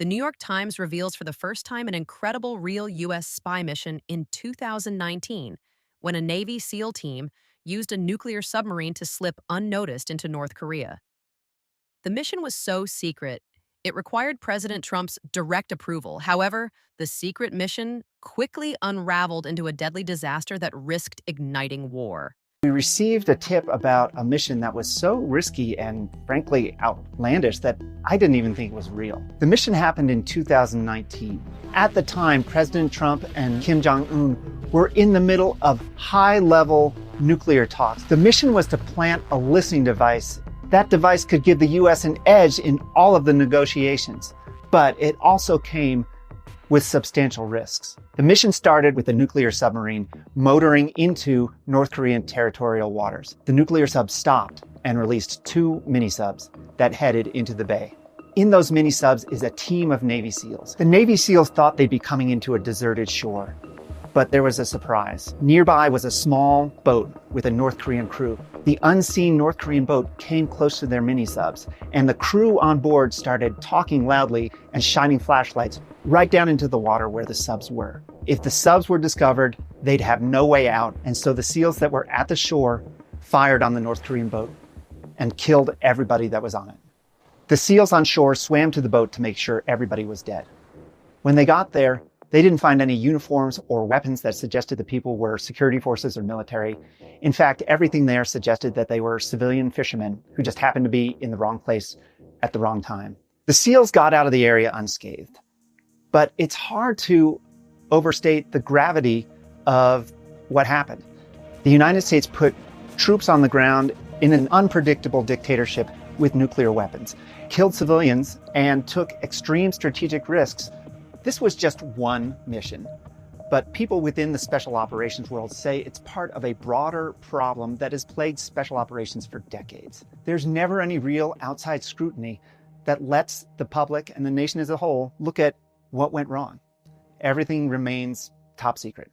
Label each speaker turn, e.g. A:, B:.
A: The New York Times reveals for the first time an incredible real U.S. spy mission in 2019 when a Navy SEAL team used a nuclear submarine to slip unnoticed into North Korea. The mission was so secret, it required President Trump's direct approval. However, the secret mission quickly unraveled into a deadly disaster that risked igniting war.
B: We received a tip about a mission that was so risky and frankly outlandish that I didn't even think it was real. The mission happened in 2019. At the time, President Trump and Kim Jong-un were in the middle of high-level nuclear talks. The mission was to plant a listening device. That device could give the US an edge in all of the negotiations, but it also came with substantial risks. The mission started with a nuclear submarine motoring into North Korean territorial waters. The nuclear sub stopped and released 2 mini-subs that headed into the bay. In those mini-subs is a team of Navy SEALs. The Navy SEALs thought they'd be coming into a deserted shore, but there was a surprise. Nearby was a small boat with a North Korean crew. The unseen North Korean boat came close to their mini-subs, and the crew on board started talking loudly and shining flashlights right down into the water where the subs were. If the subs were discovered, they'd have no way out, and so the SEALs that were at the shore fired on the North Korean boat and killed everybody that was on it. The SEALs on shore swam to the boat to make sure everybody was dead. When they got there, they didn't find any uniforms or weapons that suggested the people were security forces or military. In fact, everything there suggested that they were civilian fishermen who just happened to be in the wrong place at the wrong time. The SEALs got out of the area unscathed, but it's hard to overstate the gravity of what happened. The United States put troops on the ground in an unpredictable dictatorship with nuclear weapons, killed civilians, and took extreme strategic risks. This was just one mission, but people within the special operations world say it's part of a broader problem that has plagued special operations for decades. There's never any real outside scrutiny that lets the public and the nation as a whole look at what went wrong. Everything remains top secret.